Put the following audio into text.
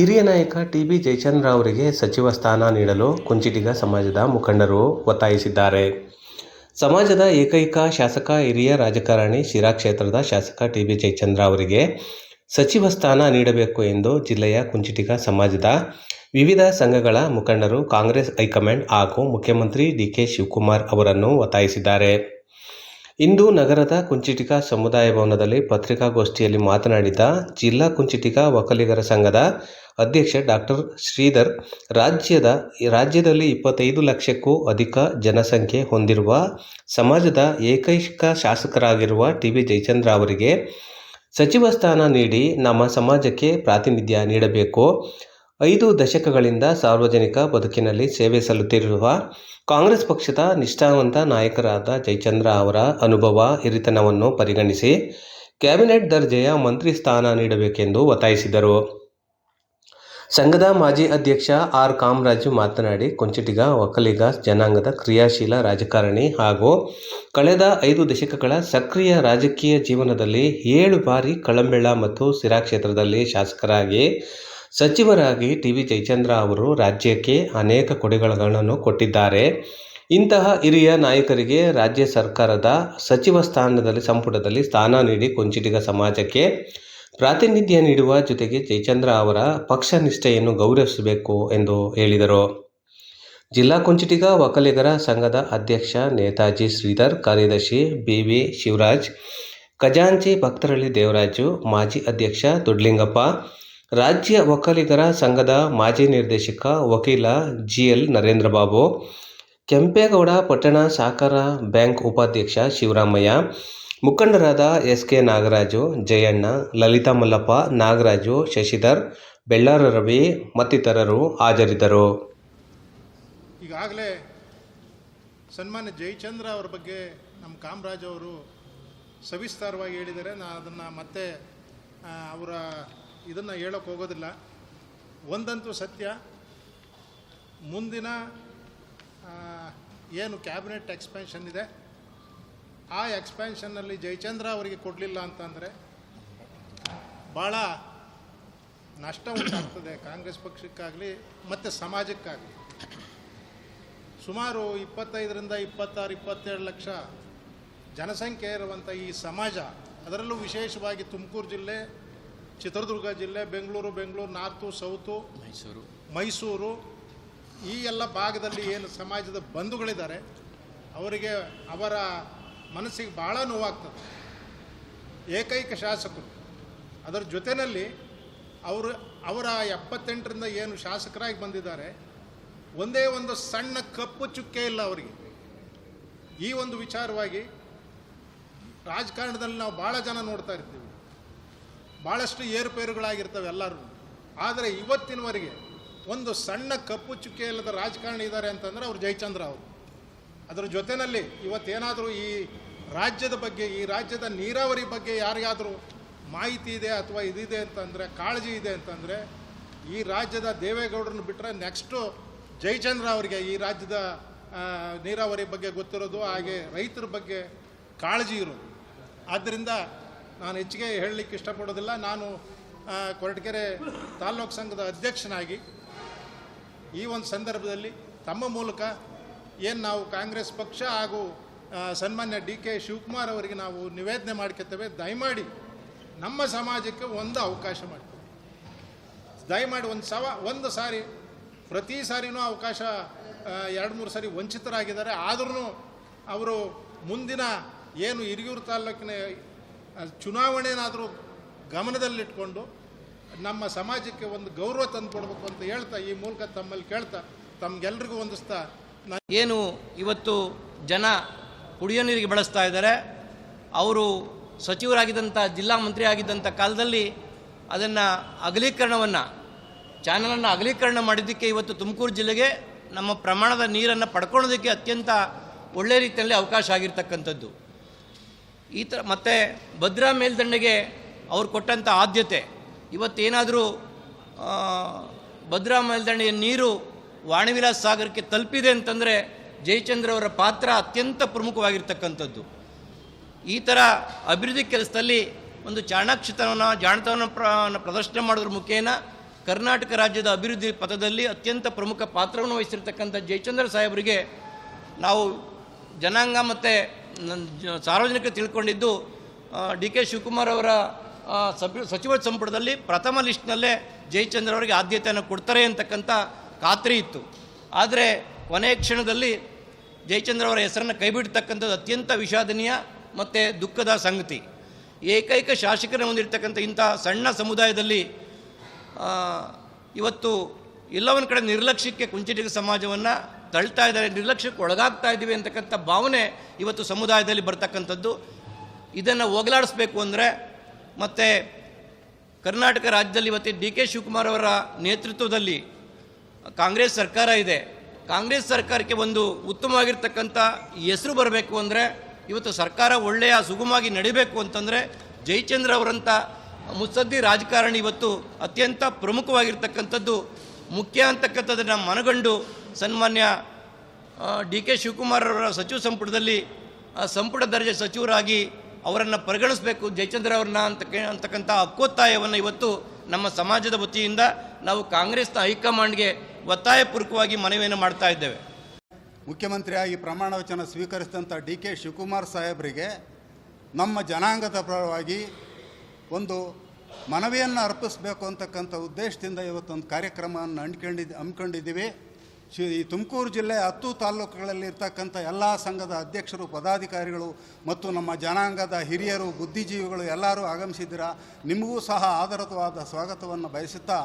ಹಿರಿಯ ನಾಯಕ ಟಿ.ಬಿ. ಜಯಚಂದ್ರ ಅವರಿಗೆ ಸಚಿವ ಸ್ಥಾನ ನೀಡಲು ಕುಂಚಿಟಿಗ ಸಮಾಜದ ಮುಖಂಡರು ಒತ್ತಾಯಿಸಿದ್ದಾರೆ. ಸಮಾಜದ ಏಕೈಕ ಶಾಸಕ, ಹಿರಿಯ ರಾಜಕಾರಣಿ, ಶಿರಾ ಕ್ಷೇತ್ರದ ಶಾಸಕ ಟಿ.ಬಿ. ಜಯಚಂದ್ರ ಅವರಿಗೆ ಸಚಿವ ಸ್ಥಾನ ನೀಡಬೇಕು ಎಂದು ಜಿಲ್ಲೆಯ ಕುಂಚಿಟಿಗ ಸಮಾಜದ ವಿವಿಧ ಸಂಘಗಳ ಮುಖಂಡರು ಕಾಂಗ್ರೆಸ್ ಹೈಕಮಾಂಡ್ ಹಾಗೂ ಮುಖ್ಯಮಂತ್ರಿ ಡಿ.ಕೆ. ಶಿವಕುಮಾರ್ ಅವರನ್ನು ಒತ್ತಾಯಿಸಿದ್ದಾರೆ. ಇಂದು ನಗರದ ಕುಂಚಿಟಿಗ ಸಮುದಾಯ ಭವನದಲ್ಲಿ ಪತ್ರಿಕಾಗೋಷ್ಠಿಯಲ್ಲಿ ಮಾತನಾಡಿದ ಜಿಲ್ಲಾ ಕುಂಚಿಟಿಗ ಒಕ್ಕಲಿಗರ ಸಂಘದ ಅಧ್ಯಕ್ಷ ಡಾಕ್ಟರ್ ಶ್ರೀಧರ್, ರಾಜ್ಯದಲ್ಲಿ 25 ಲಕ್ಷಕ್ಕೂ ಅಧಿಕ ಜನಸಂಖ್ಯೆ ಹೊಂದಿರುವ ಸಮಾಜದ ಏಕೈಕ ಶಾಸಕರಾಗಿರುವ ಟಿ.ಬಿ. ಜಯಚಂದ್ರ ಅವರಿಗೆ ಸಚಿವ ಸ್ಥಾನ ನೀಡಿ ನಮ್ಮ ಸಮಾಜಕ್ಕೆ ಪ್ರಾತಿನಿಧ್ಯ ನೀಡಬೇಕು. 5 ದಶಕಗಳಿಂದ ಸಾರ್ವಜನಿಕ ಬದುಕಿನಲ್ಲಿ ಸೇವೆ ಸಲ್ಲುತ್ತಿರುವ ಕಾಂಗ್ರೆಸ್ ಪಕ್ಷದ ನಿಷ್ಠಾವಂತ ನಾಯಕರಾದ ಜಯಚಂದ್ರ ಅವರ ಅನುಭವ, ಹಿರಿತನವನ್ನು ಪರಿಗಣಿಸಿ ಕ್ಯಾಬಿನೆಟ್ ದರ್ಜೆಯ ಮಂತ್ರಿ ಸ್ಥಾನ ನೀಡಬೇಕೆಂದು ಒತ್ತಾಯಿಸಿದರು. ಸಂಘದ ಮಾಜಿ ಅಧ್ಯಕ್ಷ ಆರ್. ಕಾಮರಾಜು ಮಾತನಾಡಿ, ಕುಂಚಿಟಿಗ ಒಕ್ಕಲಿಗ ಜನಾಂಗದ ಕ್ರಿಯಾಶೀಲ ರಾಜಕಾರಣಿ ಹಾಗೂ ಕಳೆದ 5 ದಶಕಗಳ ಸಕ್ರಿಯ ರಾಜಕೀಯ ಜೀವನದಲ್ಲಿ 7 ಬಾರಿ ಕಳಂಬೆಳ ಮತ್ತು ಸಿರಾ ಕ್ಷೇತ್ರದಲ್ಲಿ ಶಾಸಕರಾಗಿ, ಸಚಿವರಾಗಿ ಟಿ.ಬಿ. ಜಯಚಂದ್ರ ಅವರು ರಾಜ್ಯಕ್ಕೆ ಅನೇಕ ಕೊಡುಗೆಗಳನ್ನು ಕೊಟ್ಟಿದ್ದಾರೆ. ಇಂತಹ ಹಿರಿಯ ನಾಯಕರಿಗೆ ರಾಜ್ಯ ಸರ್ಕಾರದ ಸಚಿವ ಸಂಪುಟದಲ್ಲಿ ಸ್ಥಾನ ನೀಡಿ ಕುಂಚಿಟಿಗ ಸಮಾಜಕ್ಕೆ ಪ್ರಾತಿನಿಧ್ಯ ನೀಡುವ ಜೊತೆಗೆ ಜಯಚಂದ್ರ ಅವರ ಪಕ್ಷ ನಿಷ್ಠೆಯನ್ನು ಗೌರವಿಸಬೇಕು ಎಂದು ಹೇಳಿದರು. ಜಿಲ್ಲಾ ಕುಂಚಿಟಿಗ ಒಕ್ಕಲಿಗರ ಸಂಘದ ಅಧ್ಯಕ್ಷ ನೇತಾಜಿ ಶ್ರೀಧರ್, ಕಾರ್ಯದರ್ಶಿ ಬಿ.ವಿ. ಶಿವರಾಜ್, ಖಜಾಂಚಿ ಭಕ್ತರಳ್ಳಿ ದೇವರಾಜು, ಮಾಜಿ ಅಧ್ಯಕ್ಷ ದೊಡ್ಡಲಿಂಗಪ್ಪ, ರಾಜ್ಯ ಒಕ್ಕಲಿಗರ ಸಂಘದ ಮಾಜಿ ನಿರ್ದೇಶಕ ವಕೀಲ ಜಿ.ಎಲ್. ನರೇಂದ್ರಬಾಬು, ಕೆಂಪೇಗೌಡ ಪಟ್ಟಣ ಸಹಕಾರ ಬ್ಯಾಂಕ್ ಉಪಾಧ್ಯಕ್ಷ ಶಿವರಾಮಯ್ಯ, ಮುಖಂಡರಾದ ಎಸ್.ಕೆ. ನಾಗರಾಜು, ಜಯಣ್ಣ, ಲಲಿತಾ ಮಲ್ಲಪ್ಪ, ನಾಗರಾಜು, ಶಶಿಧರ್, ಬೆಳ್ಳಾರ ರವಿ ಮತ್ತಿತರರು ಹಾಜರಿದ್ದರು. ಈಗಾಗಲೇ ಸನ್ಮಾನ್ಯ ಜಯಚಂದ್ರ ಅವರ ಬಗ್ಗೆ ನಮ್ಮ ಕಾಮರಾಜ್ ಅವರು ಸವಿಸ್ತಾರವಾಗಿ ಹೇಳಿದ್ದಾರೆ. ನಾನು ಅದನ್ನು ಮತ್ತೆ ಅವರ ಇದನ್ನು ಹೇಳೋಕ್ಕೆ ಹೋಗೋದಿಲ್ಲ. ಒಂದಂತೂ ಸತ್ಯ, ಮುಂದಿನ ಏನು ಕ್ಯಾಬಿನೆಟ್ ಎಕ್ಸ್ಪ್ಯಾನ್ಷನ್ ಇದೆ, ಆ ಎಕ್ಸ್ಪ್ಯಾನ್ಷನ್ನಲ್ಲಿ ಜಯಚಂದ್ರ ಅವರಿಗೆ ಕೊಡಲಿಲ್ಲ ಅಂತಂದರೆ ಭಾಳ ನಷ್ಟ ಉಂಟಾಗ್ತದೆ ಕಾಂಗ್ರೆಸ್ ಪಕ್ಷಕ್ಕಾಗಲಿ ಮತ್ತು ಸಮಾಜಕ್ಕಾಗಲಿ. ಸುಮಾರು 25ರಿಂದ 26-27 ಲಕ್ಷ ಜನಸಂಖ್ಯೆ ಇರುವಂಥ ಈ ಸಮಾಜ, ಅದರಲ್ಲೂ ವಿಶೇಷವಾಗಿ ತುಮಕೂರು ಜಿಲ್ಲೆ, ಚಿತ್ರದುರ್ಗ ಜಿಲ್ಲೆ, ಬೆಂಗಳೂರು ನಾರ್ತು, ಸೌತು, ಮೈಸೂರು ಈ ಎಲ್ಲ ಭಾಗದಲ್ಲಿ ಏನು ಸಮಾಜದ ಬಂಧುಗಳಿದ್ದಾರೆ, ಅವರಿಗೆ ಅವರ ಮನಸ್ಸಿಗೆ ಭಾಳ ನೋವಾಗ್ತದೆ. ಏಕೈಕ ಶಾಸಕರು, ಅದರ ಜೊತೆಯಲ್ಲಿ ಅವರ 78ರಿಂದ ಏನು ಶಾಸಕರಾಗಿ ಬಂದಿದ್ದಾರೆ, ಒಂದೇ ಒಂದು ಸಣ್ಣ ಕಪ್ಪು ಚುಕ್ಕೆ ಇಲ್ಲ ಅವರಿಗೆ. ಈ ಒಂದು ವಿಚಾರವಾಗಿ ರಾಜಕಾರಣದಲ್ಲಿ ನಾವು ಭಾಳ ಜನ ನೋಡ್ತಾ ಇರ್ತೀವಿ, ಭಾಳಷ್ಟು ಏರುಪೇರುಗಳಾಗಿರ್ತವೆ ಎಲ್ಲರೂ. ಆದರೆ ಇವತ್ತಿನವರೆಗೆ ಒಂದು ಸಣ್ಣ ಕಪ್ಪು ಚುಕ್ಕೆ ಇಲ್ಲದ ರಾಜಕಾರಣಿ ಇದ್ದಾರೆ ಅಂತಂದರೆ ಅವರು ಜಯಚಂದ್ರ ಅವರು. ಅದರ ಜೊತೆಯಲ್ಲಿ ಇವತ್ತೇನಾದರೂ ಈ ರಾಜ್ಯದ ಬಗ್ಗೆ, ಈ ರಾಜ್ಯದ ನೀರಾವರಿ ಬಗ್ಗೆ ಯಾರಿಗಾದರೂ ಮಾಹಿತಿ ಇದೆ ಅಥವಾ ಇದಿದೆ ಅಂತಂದರೆ, ಕಾಳಜಿ ಇದೆ ಅಂತಂದರೆ, ಈ ರಾಜ್ಯದ ದೇವೇಗೌಡರನ್ನು ಬಿಟ್ಟರೆ ನೆಕ್ಸ್ಟು ಜಯಚಂದ್ರ ಅವರಿಗೆ ಈ ರಾಜ್ಯದ ನೀರಾವರಿ ಬಗ್ಗೆ ಗೊತ್ತಿರೋದು, ಹಾಗೆ ರೈತರ ಬಗ್ಗೆ ಕಾಳಜಿ ಇರೋದು. ಆದ್ದರಿಂದ ನಾನು ಹೆಚ್ಚಿಗೆ ಹೇಳಲಿಕ್ಕೆ ಇಷ್ಟಪಡೋದಿಲ್ಲ. ನಾನು ಕೊರಟಗೆರೆ ತಾಲ್ಲೂಕು ಸಂಘದ ಅಧ್ಯಕ್ಷನಾಗಿ ಈ ಒಂದು ಸಂದರ್ಭದಲ್ಲಿ ತಮ್ಮ ಮೂಲಕ ಏನು ನಾವು ಕಾಂಗ್ರೆಸ್ ಪಕ್ಷ ಹಾಗೂ ಸನ್ಮಾನ್ಯ ಡಿ.ಕೆ. ಶಿವಕುಮಾರ್ ಅವರಿಗೆ ನಾವು ನಿವೇದನೆ ಮಾಡ್ಕೊತೇವೆ, ದಯಮಾಡಿ ನಮ್ಮ ಸಮಾಜಕ್ಕೆ ಒಂದು ಅವಕಾಶ ಮಾಡ್ತೀವಿ. ದಯಮಾಡಿ ಒಂದು ಸಾರಿ, ಪ್ರತಿ ಸಾರಿನೂ ಅವಕಾಶ 2-3 ಸಾರಿ ವಂಚಿತರಾಗಿದ್ದಾರೆ. ಆದ್ರೂ ಅವರು ಮುಂದಿನ ಏನು ಹಿರಿಯೂರು ತಾಲ್ಲೂಕಿನ ಚುನಾವಣೆನಾದರೂ ಗಮನದಲ್ಲಿಟ್ಕೊಂಡು ನಮ್ಮ ಸಮಾಜಕ್ಕೆ ಒಂದು ಗೌರವ ತಂದುಕೊಡ್ಬೇಕು ಅಂತ ಹೇಳ್ತಾ, ಈ ಮೂಲಕ ತಮ್ಮಲ್ಲಿ ಕೇಳ್ತಾ ತಮಗೆಲ್ರಿಗೂ ಹೊಂದಿಸ್ತಾ, ಏನು ಇವತ್ತು ಜನ ಕುಡಿಯೋ ನೀರಿಗೆ ಬಳಸ್ತಾ ಇದ್ದಾರೆ, ಅವರು ಸಚಿವರಾಗಿದ್ದಂಥ, ಜಿಲ್ಲಾ ಮಂತ್ರಿ ಆಗಿದ್ದಂಥ ಕಾಲದಲ್ಲಿ ಅದನ್ನು ಚಾನಲನ್ನು ಅಗಲೀಕರಣ ಮಾಡಿದ್ದಕ್ಕೆ ಇವತ್ತು ತುಮಕೂರು ಜಿಲ್ಲೆಗೆ ನಮ್ಮ ಪ್ರಮಾಣದ ನೀರನ್ನು ಪಡ್ಕೊಳ್ಳೋದಕ್ಕೆ ಅತ್ಯಂತ ಒಳ್ಳೆಯ ರೀತಿಯಲ್ಲಿ ಅವಕಾಶ ಆಗಿರ್ತಕ್ಕಂಥದ್ದು. ಈ ಥರ ಮತ್ತು ಭದ್ರಾ ಮೇಲ್ದಂಡೆಗೆ ಅವ್ರು ಕೊಟ್ಟಂಥ ಆದ್ಯತೆ, ಇವತ್ತೇನಾದರೂ ಭದ್ರಾ ಮೇಲ್ದಂಡೆಯ ನೀರು ವಾಣಿವಿಲಾಸ ಸಾಗರಕ್ಕೆ ತಲುಪಿದೆ ಅಂತಂದರೆ ಜಯಚಂದ್ರ ಅವರ ಪಾತ್ರ ಅತ್ಯಂತ ಪ್ರಮುಖವಾಗಿರ್ತಕ್ಕಂಥದ್ದು. ಈ ಥರ ಅಭಿವೃದ್ಧಿ ಕೆಲಸದಲ್ಲಿ ಒಂದು ಜಾಣತನವನ್ನು ಪ್ರದರ್ಶನ ಮಾಡೋದ್ರ ಮುಖೇನ ಕರ್ನಾಟಕ ರಾಜ್ಯದ ಅಭಿವೃದ್ಧಿ ಪಥದಲ್ಲಿ ಅತ್ಯಂತ ಪ್ರಮುಖ ಪಾತ್ರವನ್ನು ವಹಿಸಿರ್ತಕ್ಕಂಥ ಜಯಚಂದ್ರ ಸಾಹೇಬರಿಗೆ ನಾವು ಜನಾಂಗ ಮತ್ತು ಸಾರ್ವಜನಿಕರು ತಿಳ್ಕೊಂಡಿದ್ದು ಡಿ ಕೆ ಶಿವಕುಮಾರ್ ಅವರ ಸಚಿವ ಸಂಪುಟದಲ್ಲಿ ಪ್ರಥಮ ಲಿಸ್ಟ್ನಲ್ಲೇ ಜಯಚಂದ್ರ ಅವರಿಗೆ ಆದ್ಯತೆಯನ್ನು ಕೊಡ್ತಾರೆ ಅಂತಕ್ಕಂಥ ಖಾತ್ರಿ ಇತ್ತು. ಆದರೆ ಕೊನೆಯ ಕ್ಷಣದಲ್ಲಿ ಜಯಚಂದ್ರ ಅವರ ಹೆಸರನ್ನು ಕೈಬಿಡ್ತಕ್ಕಂಥದ್ದು ಅತ್ಯಂತ ವಿಷಾದನೀಯ ಮತ್ತು ದುಃಖದ ಸಂಗತಿ. ಏಕೈಕ ಶಾಸಕರನ್ನು ಹೊಂದಿರತಕ್ಕಂಥ ಇಂಥ ಸಣ್ಣ ಸಮುದಾಯದಲ್ಲಿ ಇವತ್ತು ಎಲ್ಲವೊಂದು ಕಡೆ ನಿರ್ಲಕ್ಷ್ಯಕ್ಕೆ ಕುಂಚಿಟಿಗ ಸಮಾಜವನ್ನು ತಳ್ತಾ ಇದ್ದಾರೆ, ನಿರ್ಲಕ್ಷ್ಯಕ್ಕೆ ಒಳಗಾಗ್ತಾ ಇದ್ದೀವಿ ಅಂತಕ್ಕಂಥ ಭಾವನೆ ಇವತ್ತು ಸಮುದಾಯದಲ್ಲಿ ಬರ್ತಕ್ಕಂಥದ್ದು. ಇದನ್ನು ಹೋಗಲಾಡಿಸ್ಬೇಕು ಅಂದರೆ ಮತ್ತು ಕರ್ನಾಟಕ ರಾಜ್ಯದಲ್ಲಿ ಇವತ್ತು ಡಿ ಕೆ ಶಿವಕುಮಾರ್ ಅವರ ನೇತೃತ್ವದಲ್ಲಿ ಕಾಂಗ್ರೆಸ್ ಸರ್ಕಾರ ಇದೆ. ಕಾಂಗ್ರೆಸ್ ಸರ್ಕಾರಕ್ಕೆ ಒಂದು ಉತ್ತಮವಾಗಿರ್ತಕ್ಕಂಥ ಹೆಸರು ಬರಬೇಕು ಅಂದರೆ, ಇವತ್ತು ಸರ್ಕಾರ ಒಳ್ಳೆಯ ಸುಗಮವಾಗಿ ನಡಿಬೇಕು ಅಂತಂದರೆ ಜಯಚಂದ್ರ ಅವರಂಥ ಮುತ್ಸದ್ದಿ ರಾಜಕಾರಣಿ ಇವತ್ತು ಅತ್ಯಂತ ಪ್ರಮುಖವಾಗಿರ್ತಕ್ಕಂಥದ್ದು ಮುಖ್ಯ ಅಂತಕ್ಕಂಥದ್ದನ್ನು ಮನಗಂಡು ಸನ್ಮಾನ್ಯ ಡಿ ಕೆ ಶಿವಕುಮಾರ್ ಅವರ ಸಚಿವ ಸಂಪುಟದಲ್ಲಿ ಸಂಪುಟ ದರ್ಜೆ ಸಚಿವರಾಗಿ ಅವರನ್ನು ಪರಿಗಣಿಸಬೇಕು ಜಯಚಂದ್ರ ಅವ್ರನ್ನ ಅಂತಕ್ಕಂಥ ಹಕ್ಕೊತ್ತಾಯವನ್ನು ಇವತ್ತು ನಮ್ಮ ಸಮಾಜದ ವತಿಯಿಂದ ನಾವು ಕಾಂಗ್ರೆಸ್ನ ಹೈಕಮಾಂಡ್ಗೆ ಒತ್ತಾಯಪೂರ್ವಕವಾಗಿ ಮನವಿಯನ್ನು ಮಾಡ್ತಾ ಇದ್ದೇವೆ. ಮುಖ್ಯಮಂತ್ರಿಯಾಗಿ ಪ್ರಮಾಣ ವಚನ ಸ್ವೀಕರಿಸಿದಂಥ ಡಿ ಕೆ ಶಿವಕುಮಾರ್ ಸಾಹೇಬರಿಗೆ ನಮ್ಮ ಜನಾಂಗದ ಪರವಾಗಿ ಒಂದು ಮನವಿಯನ್ನು ಅರ್ಪಿಸಬೇಕು ಅಂತಕ್ಕಂಥ ಉದ್ದೇಶದಿಂದ ಇವತ್ತೊಂದು ಕಾರ್ಯಕ್ರಮವನ್ನು ಹಮ್ಮಿಕೊಂಡಿದ್ದೀವಿ. ಈ ತುಮಕೂರು ಜಿಲ್ಲೆ 10 ತಾಲೂಕುಗಳಲ್ಲಿ ಇರ್ತಕ್ಕಂಥ ಎಲ್ಲ ಸಂಘದ ಅಧ್ಯಕ್ಷರು, ಪದಾಧಿಕಾರಿಗಳು ಮತ್ತು ನಮ್ಮ ಜನಾಂಗದ ಹಿರಿಯರು, ಬುದ್ಧಿಜೀವಿಗಳು ಎಲ್ಲರೂ ಆಗಮಿಸಿದ್ದೀರಾ. ನಿಮಗೂ ಸಹ ಆದರವಾದ ಸ್ವಾಗತವನ್ನು ಬಯಸುತ್ತಾ